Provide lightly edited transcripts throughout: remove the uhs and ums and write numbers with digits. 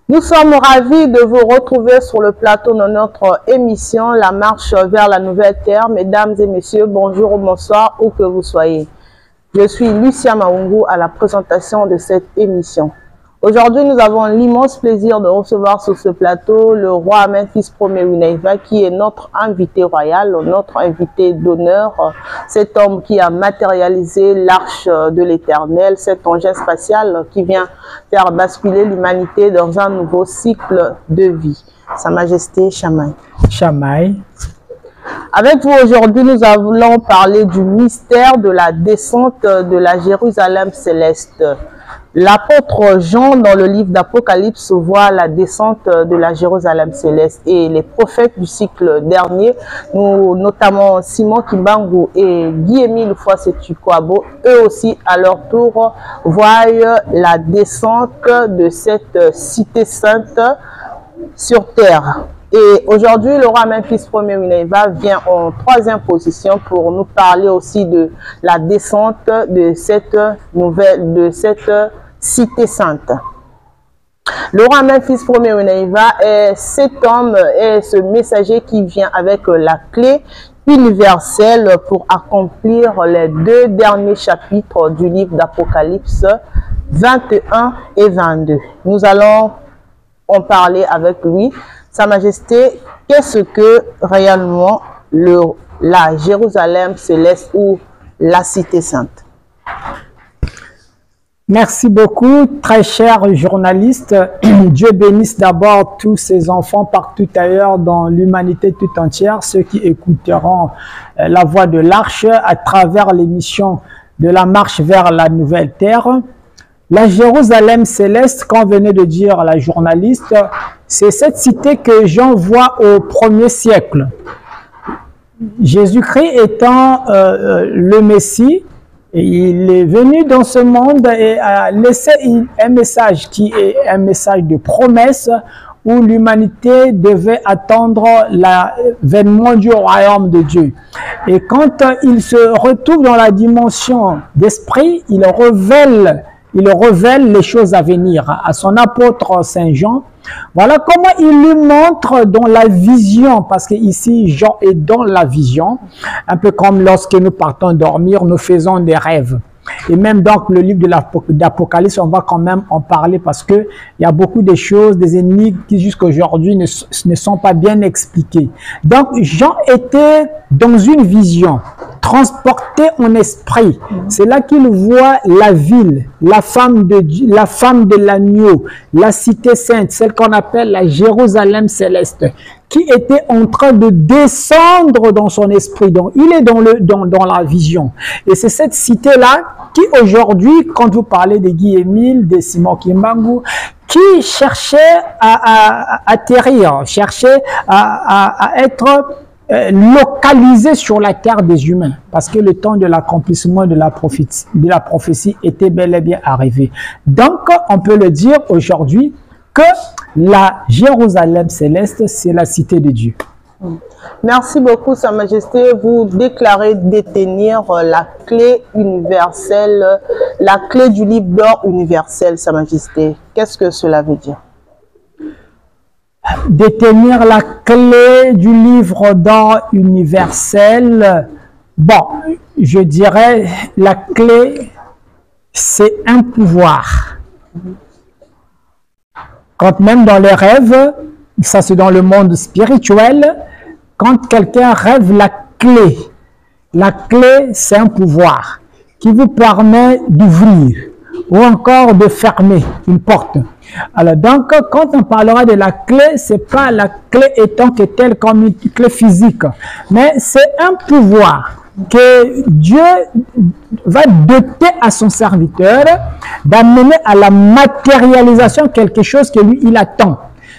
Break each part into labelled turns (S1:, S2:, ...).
S1: Nous sommes ravis de vous retrouver sur le plateau de notre émission La marche vers la nouvelle terre. Mesdames et messieurs, bonjour ou bonsoir, où que vous soyez. Je suis Lucia Maungu à la présentation de cette émission. Aujourd'hui, nous avons l'immense plaisir de recevoir sur ce plateau le roi Memphis Ier Winaiva, qui est notre invité royal, notre invité d'honneur, cet homme qui a matérialisé l'arche de l'Éternel, cet engin spatial qui vient faire basculer l'humanité dans un nouveau cycle de vie. Sa Majesté Chamaï.
S2: Chamaï.
S1: Avec vous aujourd'hui, nous allons parler du mystère de la descente de la Jérusalem céleste. L'apôtre Jean, dans le livre d'Apocalypse, voit la descente de la Jérusalem céleste. Et les prophètes du cycle dernier, notamment Simon Kimbangu et Guy-Émile Foissetukwabo, eux aussi, à leur tour, voient la descente de cette cité sainte sur terre. Et aujourd'hui, le roi Memphis Ier Winaiva vient en troisième position pour nous parler aussi de la descente de cette cité sainte. Le roi Memphis Ier Winaiva est cet homme, est ce messager qui vient avec la clé universelle pour accomplir les deux derniers chapitres du livre d'Apocalypse 21 et 22. Nous allons en parler avec lui. Sa Majesté, qu'est-ce que réellement la Jérusalem céleste ou la cité sainte?
S2: Merci beaucoup, très cher journaliste. Dieu bénisse d'abord tous ses enfants partout ailleurs dans l'humanité tout entière, ceux qui écouteront la voix de l'arche à travers l'émission de la marche vers la nouvelle terre. La Jérusalem céleste, comme venait de dire la journaliste, c'est cette cité que Jean voit au 1er siècle. Jésus-Christ étant le Messie, il est venu dans ce monde et a laissé un message qui est un message de promesse où l'humanité devait attendre l'avènement du royaume de Dieu. Et quand il se retrouve dans la dimension d'esprit, il révèle les choses à venir à son apôtre Saint Jean. Voilà comment il lui montre dans la vision, parce que ici Jean est dans la vision, un peu comme lorsque nous partons dormir, nous faisons des rêves. Et même donc le livre d'Apocalypse, on va quand même en parler parce que il y a beaucoup de choses, des énigmes qui jusqu'à aujourd'hui ne sont pas bien expliquées. Donc Jean était dans une vision, transporté en esprit. C'est là qu'il voit la ville, la femme de l'agneau, la cité sainte, celle qu'on appelle la Jérusalem céleste, qui était en train de descendre dans son esprit. Donc, il est dans la vision. Et c'est cette cité-là qui, aujourd'hui, quand vous parlez de Guy-Émile, de Simon Kimbangu, qui cherchait à atterrir, cherchait à être localisé sur la terre des humains, parce que le temps de l'accomplissement de la prophétie était bel et bien arrivé. Donc, on peut le dire aujourd'hui que la Jérusalem céleste, c'est la cité de Dieu.
S1: Merci beaucoup, Sa Majesté. Vous déclarez détenir la clé universelle, la clé du livre d'or universel, Sa Majesté. Qu'est-ce que cela veut dire?
S2: Détenir la clé du livre d'or universel, bon, je dirais la clé, c'est un pouvoir. Quand même dans les rêves, ça c'est dans le monde spirituel, quand quelqu'un rêve la clé c'est un pouvoir qui vous permet d'ouvrir ou encore de fermer une porte. Alors donc, quand on parlera de la clé, c'est pas la clé étant que telle comme une clé physique, mais c'est un pouvoir que Dieu va doter à son serviteur d'amener à la matérialisation quelque chose que lui, il attend.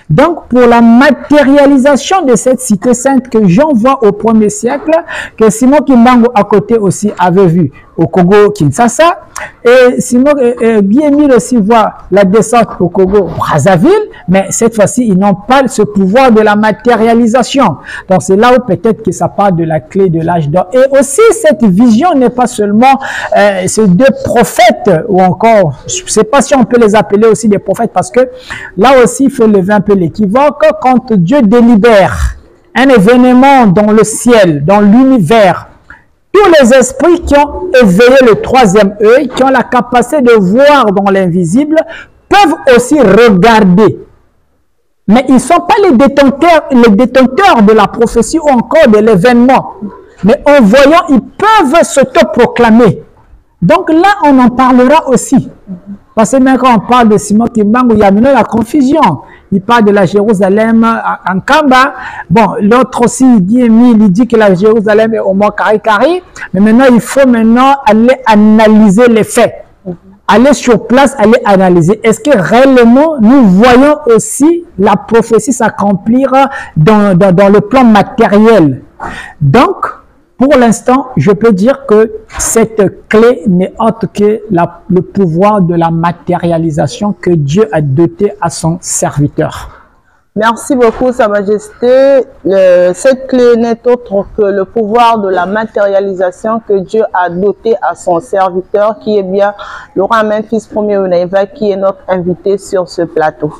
S2: Donc, pour la matérialisation de cette cité sainte que Jean voit au 1er siècle, que Simon Kimbangu à côté aussi avait vu, au Congo-Kinshasa. Et Simon Guy-Émile aussi voit la descente au Congo-Brazzaville, mais cette fois-ci, ils n'ont pas ce pouvoir de la matérialisation. Donc, c'est là où peut-être que ça part de la clé de l'âge d'or. Et aussi, cette vision n'est pas seulement ces deux prophètes, ou encore, je ne sais pas si on peut les appeler aussi des prophètes, parce que là aussi, il faut lever un peu l'équivoque. Quand Dieu délibère un événement dans le ciel, dans l'univers, tous les esprits qui ont éveillé le troisième œil, qui ont la capacité de voir dans l'invisible, peuvent aussi regarder. Mais ils ne sont pas les détenteurs de la prophétie ou encore de l'événement. Mais en voyant, ils peuvent s'autoproclamer. Donc là, on en parlera aussi. Parce que même quand on parle de Simon Kimbangu, il y a maintenant la confusion. Il parle de la Jérusalem en Kamba. Bon, l'autre aussi, il dit que la Jérusalem est au mont Kari-Kari. Mais maintenant, il faut aller analyser les faits. Aller sur place, aller analyser. Est-ce que réellement, nous voyons aussi la prophétie s'accomplir dans le plan matériel? Donc, pour l'instant, je peux dire que cette clé n'est autre que le pouvoir de la matérialisation que Dieu a doté à son serviteur.
S1: Merci beaucoup, Sa Majesté. Cette clé n'est autre que le pouvoir de la matérialisation que Dieu a doté à son serviteur, qui est bien le roi Memphis Ier Onaiva, qui est notre invité sur ce plateau.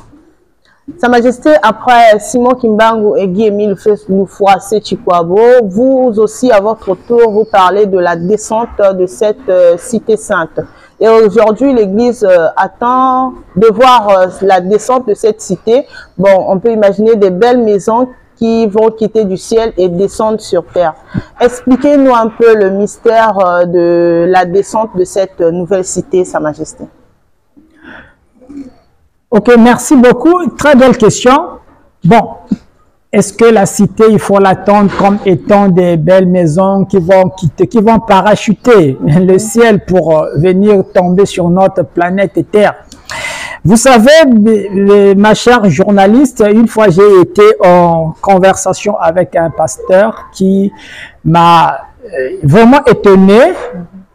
S1: Sa Majesté, après Simon Kimbangu et Guy-Émile Lufouassé Chikwabo, vous aussi, à votre tour, vous parlez de la descente de cette cité sainte. Et aujourd'hui, l'Église attend de voir la descente de cette cité. Bon, on peut imaginer des belles maisons qui vont quitter du ciel et descendre sur terre. Expliquez-nous un peu le mystère de la descente de cette nouvelle cité, Sa Majesté.
S2: Ok, merci beaucoup. Très belle question. Bon, est-ce que la cité, il faut l'attendre comme étant des belles maisons qui vont parachuter le ciel pour venir tomber sur notre planète Terre? Vous savez, ma chère journaliste, une fois j'ai été en conversation avec un pasteur qui m'a vraiment étonné.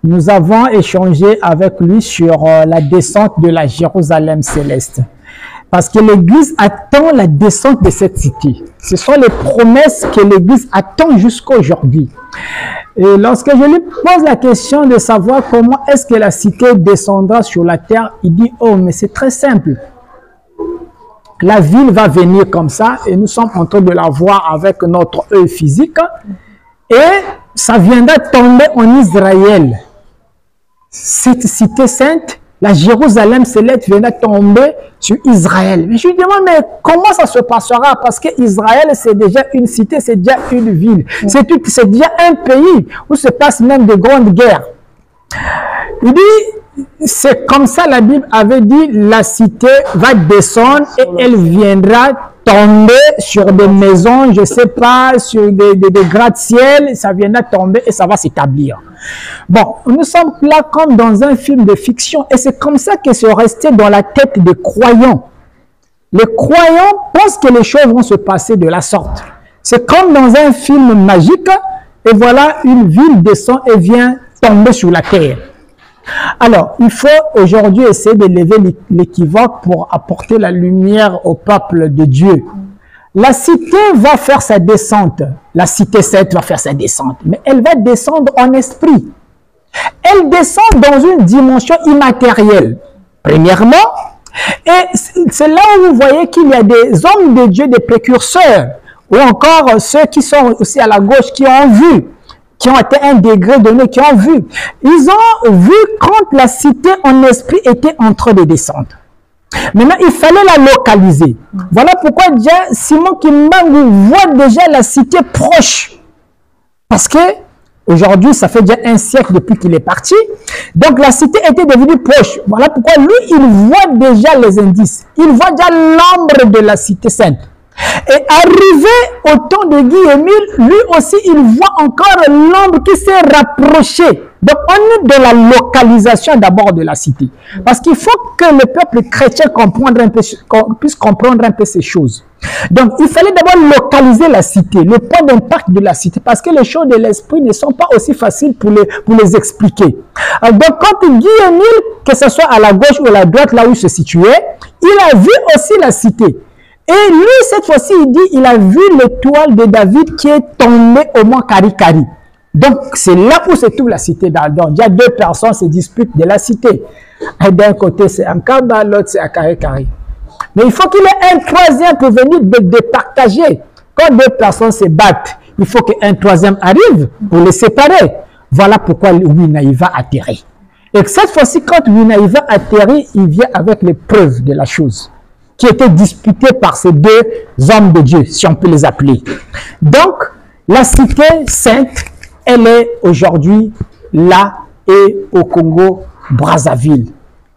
S2: Nous avons échangé avec lui sur la descente de la Jérusalem céleste. Parce que l'Église attend la descente de cette cité. Ce sont les promesses que l'Église attend jusqu'à aujourd'hui. Et lorsque je lui pose la question de savoir comment est-ce que la cité descendra sur la terre, il dit, oh, mais c'est très simple. La ville va venir comme ça et nous sommes en train de la voir avec notre œil physique. Et ça viendra tomber en Israël. Cette cité sainte, la Jérusalem céleste, viendra tomber sur Israël. Mais je lui demande, mais comment ça se passera? Parce que Israël, c'est déjà une cité, c'est déjà une ville. C'est déjà un pays où se passent même de grandes guerres. Il dit, c'est comme ça la Bible avait dit, la cité va descendre et elle viendra tomber sur des maisons, je ne sais pas, sur des gratte-ciel, ça viendra tomber et ça va s'établir. Bon, nous sommes là comme dans un film de fiction et c'est comme ça que c'est resté dans la tête des croyants. Les croyants pensent que les choses vont se passer de la sorte. C'est comme dans un film magique et voilà, une ville descend et vient tomber sur la terre. Alors, il faut aujourd'hui essayer de lever l'équivoque pour apporter la lumière au peuple de Dieu. La cité va faire sa descente. La cité sainte va faire sa descente. Mais elle va descendre en esprit. Elle descend dans une dimension immatérielle. Premièrement, et c'est là où vous voyez qu'il y a des hommes de Dieu, des précurseurs, ou encore ceux qui sont aussi à la gauche, qui ont vu, qui ont atteint un degré donné, qui ont vu. Ils ont vu quand la cité en esprit était en train de descendre. Maintenant, il fallait la localiser. Voilà pourquoi déjà Simon Kimbangu voit déjà la cité proche. Parce que aujourd'hui, ça fait déjà un siècle depuis qu'il est parti. Donc la cité était devenue proche. Voilà pourquoi lui, il voit déjà les indices. Il voit déjà l'ombre de la cité sainte. Et arrivé au temps de Guy-Émile, lui aussi, il voit encore l'ombre qui s'est rapproché. Donc, on est dans la localisation d'abord de la cité. Parce qu'il faut que le peuple chrétien puisse comprendre un peu ces choses. Donc, il fallait d'abord localiser la cité, le point d'impact de la cité, parce que les choses de l'esprit ne sont pas aussi faciles pour les expliquer. Donc, quand Guy-Émile, que ce soit à la gauche ou à la droite, là où il se situait, il a vu aussi la cité. Et lui, cette fois-ci, il dit, il a vu l'étoile de David qui est tombée au mont Karikari. Donc, c'est là où se trouve la cité d'Adam. Il y a deux personnes qui se disputent de la cité. D'un côté, c'est Ankaba, l'autre, c'est Karikari. Mais il faut qu'il y ait un troisième pour venir départager. Quand deux personnes se battent, il faut qu'un troisième arrive pour les séparer. Voilà pourquoi Winaïva atterrit. Et cette fois-ci, quand Winaïva atterrit, il vient avec les preuves de la chose qui était disputée par ces deux hommes de Dieu, si on peut les appeler. Donc, la cité sainte, elle est aujourd'hui là et au Congo-Brazzaville.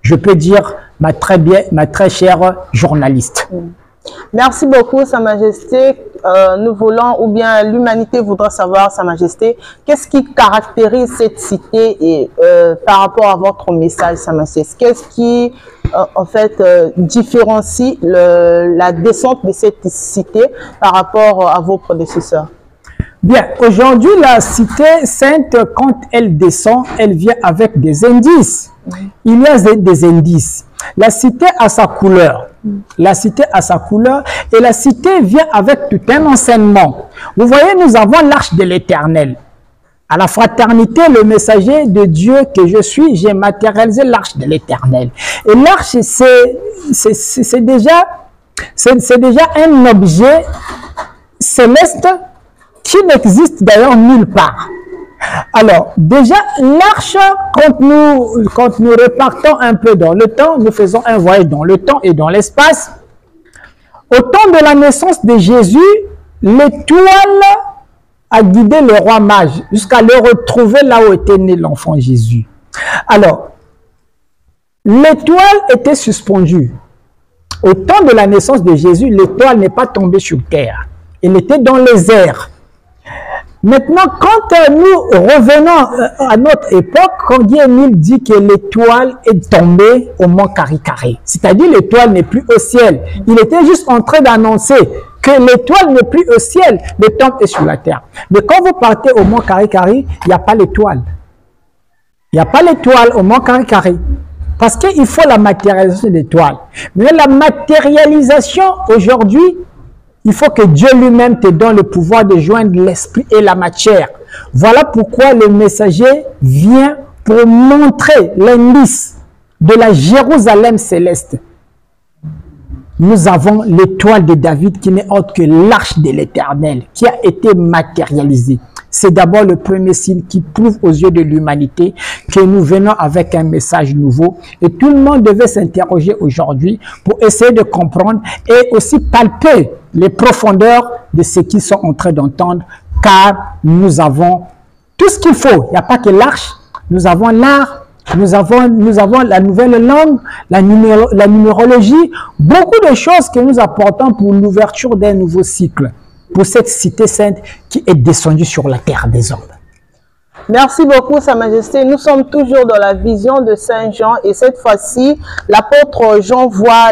S2: Je peux dire, ma très chère journaliste.
S1: Merci beaucoup, Sa Majesté. Nous voulons, ou bien l'humanité voudra savoir, Sa Majesté, qu'est-ce qui caractérise cette cité et par rapport à votre message, Sa Majesté? Qu'est-ce qui, en fait, différencie la descente de cette cité par rapport à vos prédécesseurs?
S2: Bien, aujourd'hui, la cité sainte, quand elle descend, elle vient avec des indices. Il y a des indices. La cité a sa couleur. La cité a sa couleur et la cité vient avec tout un enseignement. Vous voyez, nous avons l'arche de l'Éternel. À la fraternité, le messager de Dieu que je suis, j'ai matérialisé l'arche de l'Éternel. Et l'arche, c'est déjà un objet céleste qui n'existe d'ailleurs nulle part. Alors, déjà, l'arche, quand nous repartons un peu dans le temps, nous faisons un voyage dans le temps et dans l'espace. Au temps de la naissance de Jésus, l'étoile a guidé le roi mage jusqu'à le retrouver là où était né l'enfant Jésus. Alors, l'étoile était suspendue. Au temps de la naissance de Jésus, l'étoile n'est pas tombée sur terre. Elle était dans les airs. Maintenant, quand nous revenons à notre époque, quand Guy-Émile dit que l'étoile est tombée au mont Karikari, c'est-à-dire l'étoile n'est plus au ciel. Il était juste en train d'annoncer que l'étoile n'est plus au ciel, le temple est sur la terre. Mais quand vous partez au mont Karikari, il n'y a pas l'étoile. Il n'y a pas l'étoile au mont Karikari. Parce qu'il faut la matérialisation de l'étoile. Mais la matérialisation aujourd'hui, il faut que Dieu lui-même te donne le pouvoir de joindre l'esprit et la matière. Voilà pourquoi le messager vient pour montrer l'indice de la Jérusalem céleste. Nous avons l'étoile de David qui n'est autre que l'arche de l'Éternel qui a été matérialisée. C'est d'abord le premier signe qui prouve aux yeux de l'humanité que nous venons avec un message nouveau. Et tout le monde devait s'interroger aujourd'hui pour essayer de comprendre et aussi palper les profondeurs de ce qu'ils sont en train d'entendre, car nous avons tout ce qu'il faut. Il n'y a pas que l'arche, nous avons l'art, nous avons la nouvelle langue, la numérologie, beaucoup de choses que nous apportons pour l'ouverture d'un nouveau cycle, pour cette cité sainte qui est descendue sur la terre des hommes.
S1: Merci beaucoup, Sa Majesté. Nous sommes toujours dans la vision de Saint Jean et cette fois-ci, l'apôtre Jean voit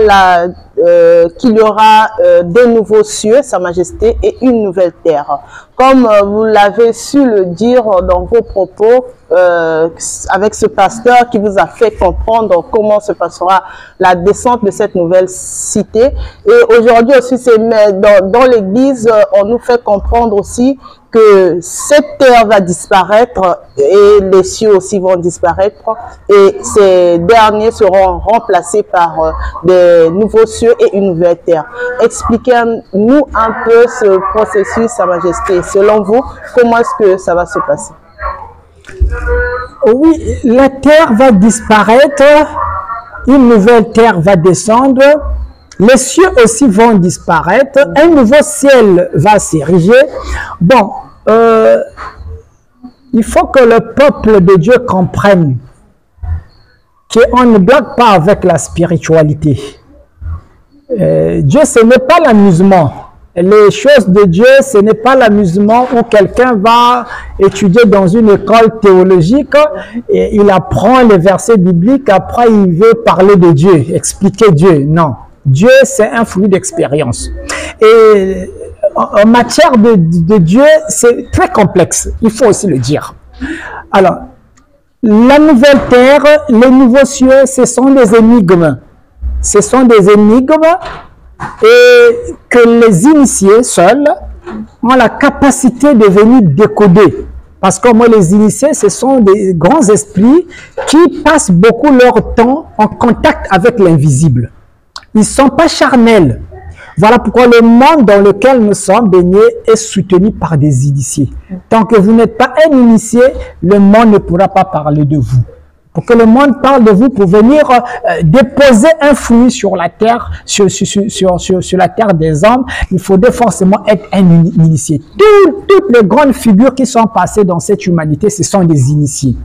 S1: qu'il y aura des nouveaux cieux, Sa Majesté, et une nouvelle terre. Comme vous l'avez su le dire dans vos propos, avec ce pasteur qui vous a fait comprendre comment se passera la descente de cette nouvelle cité. Et aujourd'hui aussi, dans l'Église, on nous fait comprendre aussi que cette terre va disparaître et les cieux aussi vont disparaître et ces derniers seront remplacés par des nouveaux cieux et une nouvelle terre. Expliquez-nous un peu ce processus, Sa Majesté. Selon vous, comment est-ce que ça va se passer?
S2: Oui, la terre va disparaître, une nouvelle terre va descendre, les cieux aussi vont disparaître, un nouveau ciel va s'ériger. Bon, il faut que le peuple de Dieu comprenne qu'on ne blague pas avec la spiritualité. Dieu, ce n'est pas l'amusement. les choses de Dieu, ce n'est pas l'amusement où quelqu'un va étudier dans une école théologique et il apprend les versets bibliques, après il veut parler de Dieu, expliquer Dieu. Non, Dieu c'est un fruit d'expérience. Et en matière de Dieu, c'est très complexe, il faut aussi le dire. Alors, la nouvelle terre, les nouveaux cieux, ce sont des énigmes. Ce sont des énigmes et que les initiés seuls ont la capacité de venir décoder. Parce que moi, les initiés, ce sont des grands esprits qui passent beaucoup leur temps en contact avec l'invisible. Ils ne sont pas charnels. Voilà pourquoi le monde dans lequel nous sommes baignés est soutenu par des initiés. Tant que vous n'êtes pas un initié, le monde ne pourra pas parler de vous. Pour que le monde parle de vous, pour venir déposer un fruit sur la terre, sur la terre des hommes, il faudrait forcément être un initié. Toutes les grandes figures qui sont passées dans cette humanité, ce sont des initiés.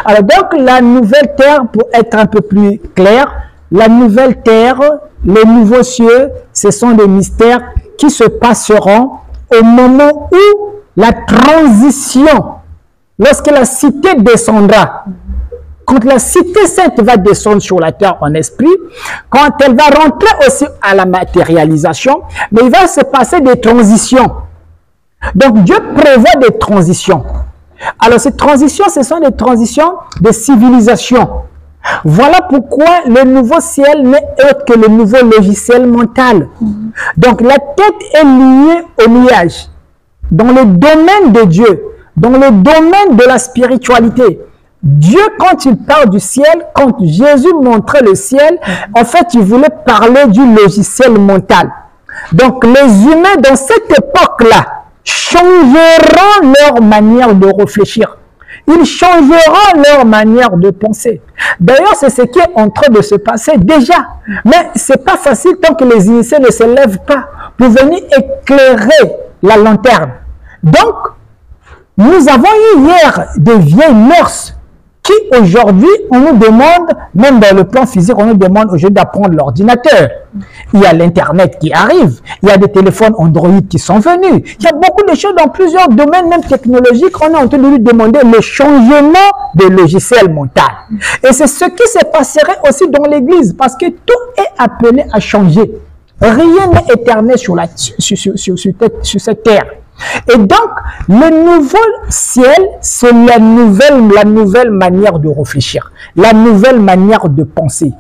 S2: Alors donc, la nouvelle terre, pour être un peu plus clair, la nouvelle terre, les nouveaux cieux, ce sont des mystères qui se passeront au moment où la transition, lorsque la cité descendra, quand la cité sainte va descendre sur la terre en esprit, quand elle va rentrer aussi à la matérialisation, mais il va se passer des transitions. Donc Dieu prévoit des transitions. Alors ces transitions, ce sont des transitions de civilisation. Voilà pourquoi le nouveau ciel n'est autre que le nouveau logiciel mental. Donc la tête est liée au nuage. Dans le domaine de Dieu, dans le domaine de la spiritualité, Dieu, quand il parle du ciel, quand Jésus montrait le ciel, en fait, il voulait parler du logiciel mental. Donc, les humains, dans cette époque-là, changeront leur manière de réfléchir. Ils changeront leur manière de penser. D'ailleurs, c'est ce qui est en train de se passer déjà. Mais ce n'est pas facile tant que les initiés ne se lèvent pas pour venir éclairer la lanterne. Donc, nous avons eu hier des vieilles mœurs qui aujourd'hui, on nous demande, même dans le plan physique, on nous demande aujourd'hui d'apprendre l'ordinateur. Il y a l'Internet qui arrive, il y a des téléphones Android qui sont venus. Il y a beaucoup de choses dans plusieurs domaines, même technologiques. On est en train de lui demander le changement de logiciel mental. Et c'est ce qui se passerait aussi dans l'Église, parce que tout est appelé à changer. Rien n'est éternel sur cette terre. Et donc, le nouveau ciel, c'est la nouvelle manière de réfléchir, la nouvelle manière de penser.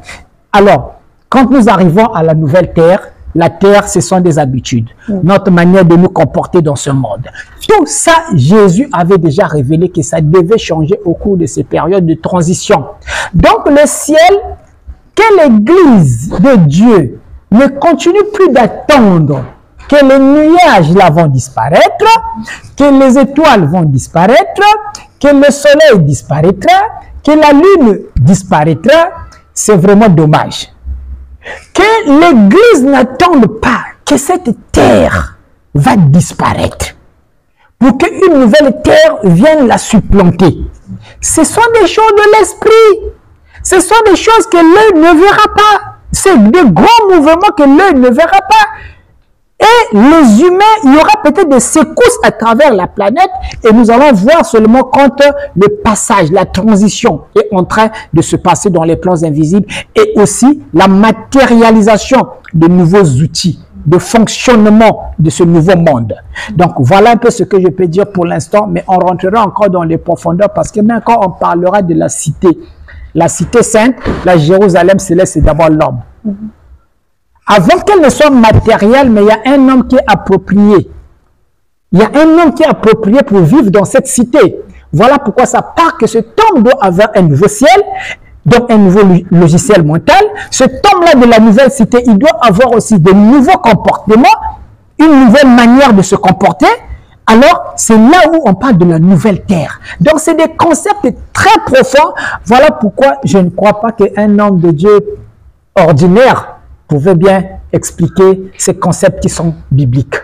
S2: Alors, quand nous arrivons à la nouvelle terre, la terre, ce sont des habitudes, notre manière de nous comporter dans ce monde. Tout ça, Jésus avait déjà révélé que ça devait changer au cours de ces périodes de transition. Donc, le ciel, que l'Église de Dieu ne continue plus d'attendre que les nuages là vont disparaître, que les étoiles vont disparaître, que le soleil disparaîtra, que la lune disparaîtra, c'est vraiment dommage. Que l'Église n'attende pas que cette terre va disparaître pour qu'une nouvelle terre vienne la supplanter. Ce sont des choses de l'esprit. Ce sont des choses que l'œil ne verra pas. C'est de grands mouvements que l'œil ne verra pas. Et les humains, il y aura peut-être des secousses à travers la planète et nous allons voir seulement quand le passage, la transition est en train de se passer dans les plans invisibles et aussi la matérialisation de nouveaux outils de fonctionnement de ce nouveau monde. Donc voilà un peu ce que je peux dire pour l'instant, mais on rentrera encore dans les profondeurs parce que même quand on parlera de la cité sainte, la Jérusalem céleste, c'est d'abord l'homme. Avant qu'elle ne soit matérielle, mais il y a un homme qui est approprié. Il y a un homme qui est approprié pour vivre dans cette cité. Voilà pourquoi ça part que cet homme doit avoir un nouveau ciel, donc un nouveau logiciel mental. Cet homme-là de la nouvelle cité, il doit avoir aussi de nouveaux comportements, une nouvelle manière de se comporter. Alors, c'est là où on parle de la nouvelle terre. Donc, c'est des concepts très profonds. Voilà pourquoi je ne crois pas qu'un homme de Dieu ordinaire pouvait bien expliquer ces concepts qui sont bibliques.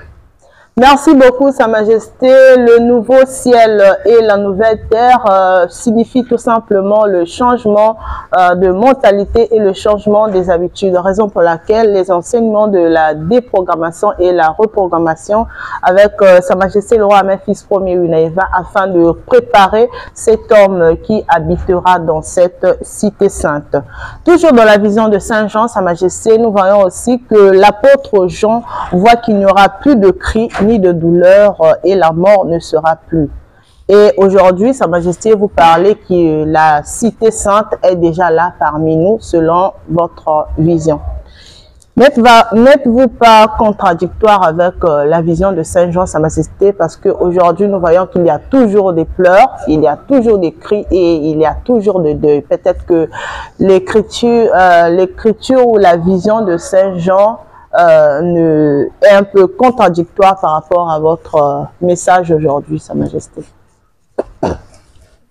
S1: Merci beaucoup, Sa Majesté. Le nouveau ciel et la nouvelle terre signifient tout simplement le changement de mentalité et le changement des habitudes, raison pour laquelle les enseignements de la déprogrammation et la reprogrammation avec Sa Majesté le roi Amène-Fils Ier Unaeva afin de préparer cet homme qui habitera dans cette cité sainte. Toujours dans la vision de Saint Jean, Sa Majesté, nous voyons aussi que l'apôtre Jean voit qu'il n'y aura plus de cris ni de douleur et la mort ne sera plus. Et aujourd'hui, Sa Majesté, vous parlez que la cité sainte est déjà là parmi nous selon votre vision. N'êtes-vous pas contradictoire avec la vision de Saint Jean, Sa Majesté, parce qu'aujourd'hui nous voyons qu'il y a toujours des pleurs, il y a toujours des cris et il y a toujours de deuil. Peut-être que l'écriture ou la vision de Saint Jean est un peu contradictoire par rapport à votre message aujourd'hui, Sa Majesté.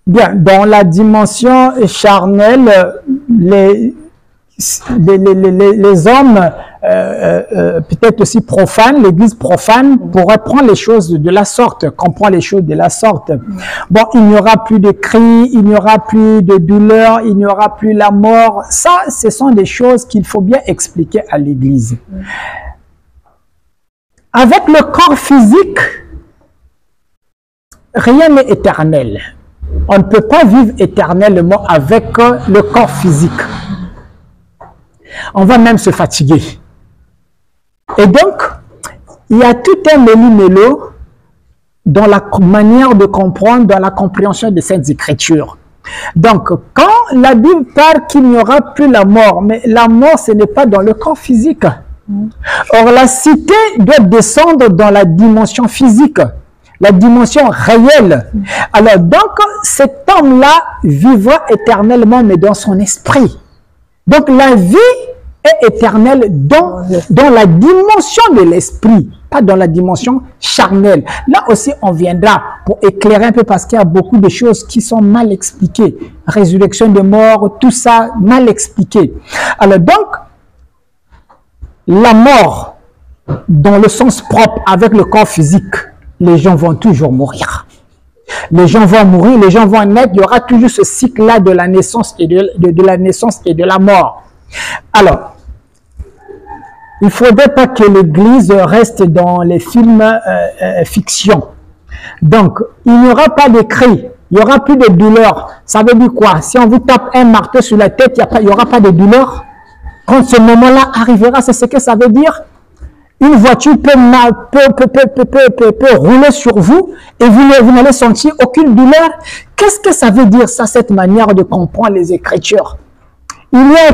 S2: Bien, dans la dimension charnelle, les hommes, peut-être aussi profanes, l'Église profane, pourrait prendre les choses de la sorte, comprendre les choses de la sorte. Bon, il n'y aura plus de cris, il n'y aura plus de douleur, il n'y aura plus la mort. Ça, ce sont des choses qu'il faut bien expliquer à l'Église. Avec le corps physique, rien n'est éternel. On ne peut pas vivre éternellement avec le corps physique. On va même se fatiguer. Et donc, il y a tout un méli-mélo dans la manière de comprendre, dans la compréhension des Saintes Écritures. Donc, quand la Bible parle qu'il n'y aura plus la mort, mais la mort, ce n'est pas dans le corps physique. Or, la cité doit descendre dans la dimension physique, la dimension réelle. Alors, donc, cet homme-là vivra éternellement, mais dans son esprit. Donc, la vie est éternelle dans la dimension de l'esprit, pas dans la dimension charnelle. Là aussi, on viendra pour éclairer un peu parce qu'il y a beaucoup de choses qui sont mal expliquées. Résurrection de mort, tout ça, mal expliqué. Alors donc, la mort, dans le sens propre, avec le corps physique, les gens vont toujours mourir. Les gens vont mourir, les gens vont naître, il y aura toujours ce cycle-là de la naissance et de la naissance et de la mort. Alors, il ne faudrait pas que l'Église reste dans les films fiction. Donc, il n'y aura pas de cris, il n'y aura plus de douleur. Ça veut dire quoi? Si on vous tape un marteau sur la tête, il n'y aura pas de douleur. Quand ce moment-là arrivera, c'est ce que ça veut dire. Une voiture peut rouler sur vous et vous n'allez sentir aucune douleur. Qu'est-ce que ça veut dire, ça, cette manière de comprendre les Écritures? Il y a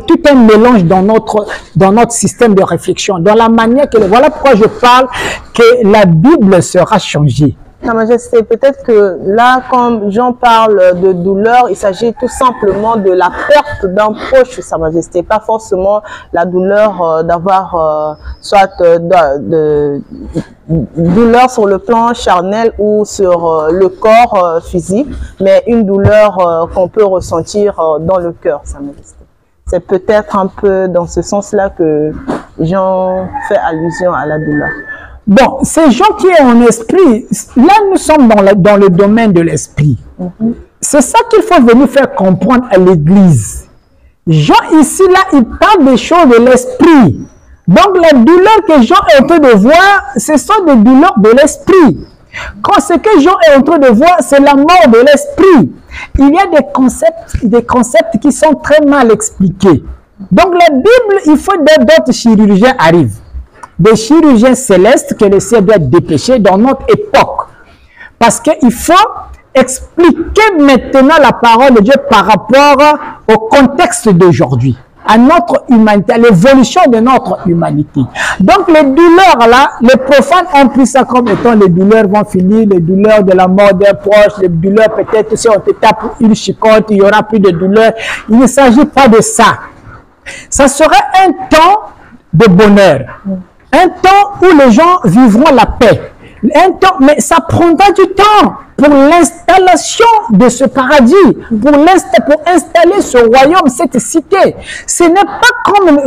S2: tout un mélange dans notre système de réflexion, dans la manière que... Voilà pourquoi je parle que la Bible sera changée.
S1: Sa Majesté, peut-être que là, quand Jean parle de douleur, il s'agit tout simplement de la perte d'un proche, Sa Majesté, pas forcément la douleur d'avoir soit douleur sur le plan charnel ou sur le corps physique, mais une douleur qu'on peut ressentir dans le cœur, Sa Majesté. C'est peut-être un peu dans ce sens-là que Jean fait allusion à la douleur.
S2: Bon, ces gens qui sont en esprit, là nous sommes dans le domaine de l'esprit. C'est ça qu'il faut venir faire comprendre à l'Église. Jean ici, là, il parle des choses de l'esprit. Donc la douleur que Jean est en train de voir, ce sont des douleurs de l'esprit. Quand ce que Jean est en train de voir, c'est la mort de l'esprit. Il y a des concepts qui sont très mal expliqués. Donc la Bible, il faut que d'autres chirurgiens arrivent. Des chirurgiens célestes que le ciel doit dépêcher dans notre époque. Parce qu'il faut expliquer maintenant la parole de Dieu par rapport au contexte d'aujourd'hui, à notre humanité, à l'évolution de notre humanité. Donc les douleurs là, les profanes ont pris ça comme étant les douleurs vont finir, les douleurs de la mort d'un proche, les douleurs peut-être si on te tape une chicotte, il n'y aura plus de douleur. Il ne s'agit pas de ça. Ça serait un temps de bonheur. Un temps où les gens vivront la paix. Un temps, mais ça prendra du temps. pour l'installation de ce paradis, pour installer ce royaume, cette cité. Ce n'est pas comme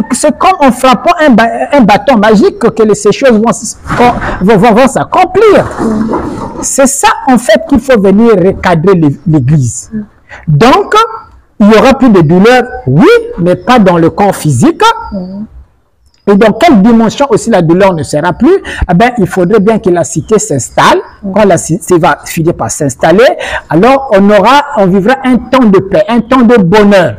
S2: en frappant un bâton magique que ces choses vont s'accomplir. C'est ça, en fait, qu'il faut venir recadrer l'Église. Donc, il y aura plus de douleur, oui, mais pas dans le corps physique. Et dans quelle dimension aussi la douleur ne sera plus? Eh bien, il faudrait bien que la cité s'installe. Quand la cité va finir par s'installer, alors on vivra un temps de paix, un temps de bonheur.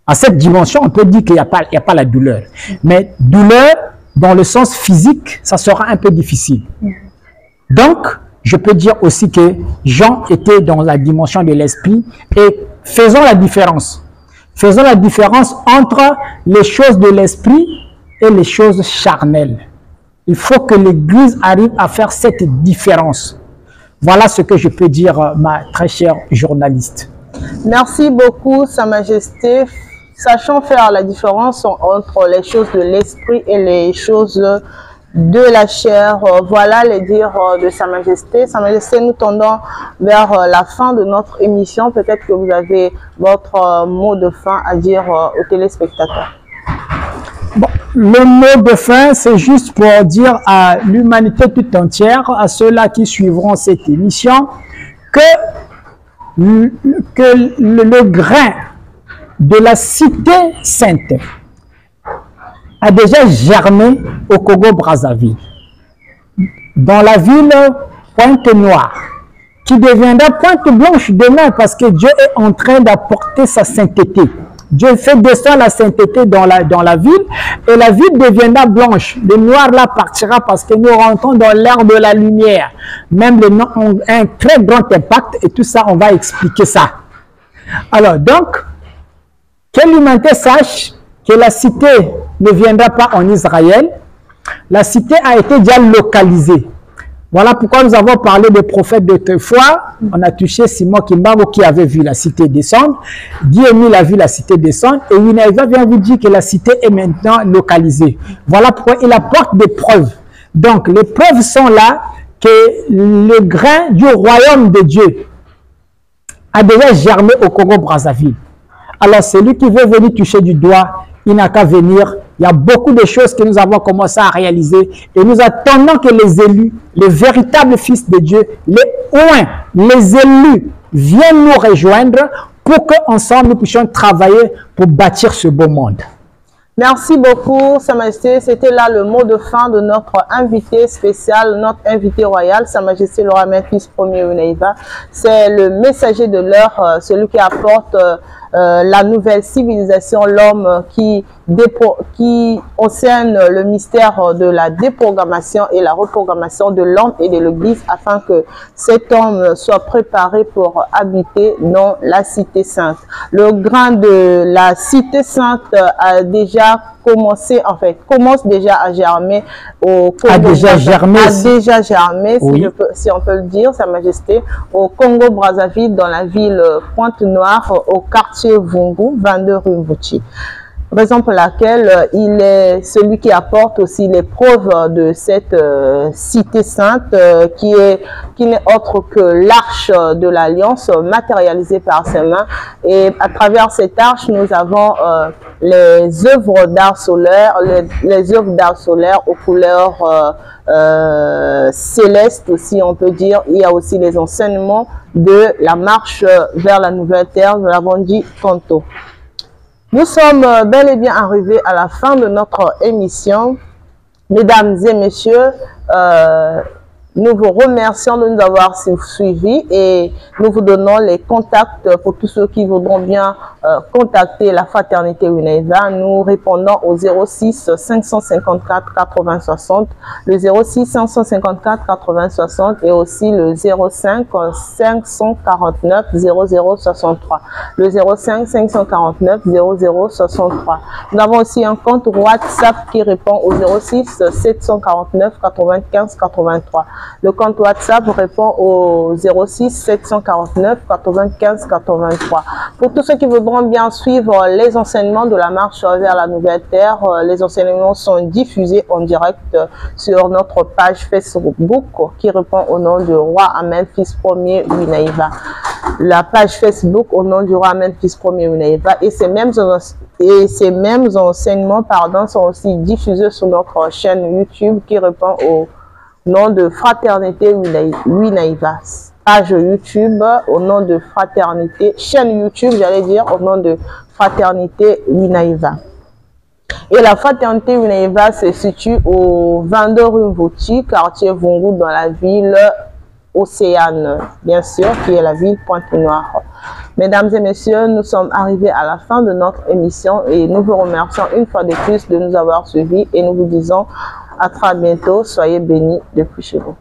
S2: À cette dimension, on peut dire qu'il n'y a pas la douleur. Mais douleur, dans le sens physique, ça sera un peu difficile. Donc, je peux dire aussi que Jean était dans la dimension de l'esprit et faisons la différence. Faisons la différence entre les choses de l'esprit et les choses charnelles. Il faut que l'Église arrive à faire cette différence. Voilà ce que je peux dire, ma très chère journaliste.
S1: Merci beaucoup, Sa Majesté. Sachant faire la différence entre les choses de l'esprit et les choses de la chair. Voilà les dires de Sa Majesté. Sa Majesté, nous tendons vers la fin de notre émission. Peut-être que vous avez votre mot de fin à dire aux téléspectateurs.
S2: Bon, le mot de fin, c'est juste pour dire à l'humanité toute entière, à ceux-là qui suivront cette émission, que le grain de la cité sainte a déjà germé au Congo-Brazzaville, dans la ville Pointe-Noire, qui deviendra Pointe-Blanche demain parce que Dieu est en train d'apporter sa sainteté. Dieu fait descendre la sainteté dans la ville et la ville deviendra blanche. Le noir là partira parce que nous rentrons dans l'ère de la lumière. Même les noms ont un très grand impact et tout ça, on va expliquer ça. Alors donc, que l'humanité sache que la cité ne viendra pas en Israël. La cité a été déjà localisée. Voilà pourquoi nous avons parlé des prophètes d'autrefois. On a touché Simon Kimbangu qui avait vu la cité descendre. Guy Émile a vu la cité descendre. Et Winaiva vient vous dire que la cité est maintenant localisée. Voilà pourquoi il apporte des preuves. Donc, les preuves sont là que le grain du royaume de Dieu a déjà germé au Congo-Brazzaville. Alors, celui qui veut venir toucher du doigt, il n'a qu'à venir. Il y a beaucoup de choses que nous avons commencé à réaliser et nous attendons que les élus, les véritables fils de Dieu, les oints, les élus viennent nous rejoindre pour qu'ensemble nous puissions travailler pour bâtir ce beau monde.
S1: Merci beaucoup, Sa Majesté. C'était là le mot de fin de notre invité spécial, notre invité royal, Sa Majesté le roi Memphis Ier Winaiva. C'est le messager de l'heure, celui qui apporte la nouvelle civilisation, l'homme qui enseigne le mystère de la déprogrammation et la reprogrammation de l'homme et de l'Église afin que cet homme soit préparé pour habiter dans la cité sainte. Le grain de la cité sainte a déjà commencé, en fait, commence déjà à germer au Congo.
S2: A déjà germé,
S1: oui. Si on peut le dire, Sa Majesté, au Congo-Brazzaville, dans la ville Pointe-Noire, au quartier Vungu, 22 rue Mvuchi. Raison pour laquelle il est celui qui apporte aussi les preuves de cette cité sainte qui n'est autre que l'arche de l'Alliance matérialisée par ses mains. Et à travers cette arche, nous avons les œuvres d'art solaire, les œuvres d'art solaire aux couleurs célestes aussi, on peut dire. Il y a aussi les enseignements de la marche vers la nouvelle terre, nous l'avons dit tantôt. Nous sommes bel et bien arrivés à la fin de notre émission. Mesdames et messieurs, nous vous remercions de nous avoir suivis et nous vous donnons les contacts pour tous ceux qui voudront bien contacter la Fraternité Winaiva. Nous répondons au 06 554 80 60, le 06 554 80 60 et aussi le 05 549 00 63. Le 05 549 00 63. Nous avons aussi un compte WhatsApp qui répond au 06 749 95 83. Le compte WhatsApp répond au 06 749 95 83. Pour tous ceux qui voudront bien suivre les enseignements de la marche vers la nouvelle terre, les enseignements sont diffusés en direct sur notre page Facebook qui répond au nom du roi Amen, fils premier Winaïva. La page Facebook au nom du roi Amen, fils premier Winaïva, et ces mêmes enseignements sont aussi diffusés sur notre chaîne YouTube qui répond au nom de Fraternité Winaïva. Page YouTube au nom de Fraternité, chaîne YouTube, j'allais dire, au nom de Fraternité Winaïva. Et la Fraternité Winaïva se situe au 22 rue Vauti, quartier Vungu, dans la ville Océane, bien sûr, qui est la ville Pointe-Noire. Mesdames et messieurs, nous sommes arrivés à la fin de notre émission et nous vous remercions une fois de plus de nous avoir suivis et nous vous disons à très bientôt. Soyez bénis depuis chez vous.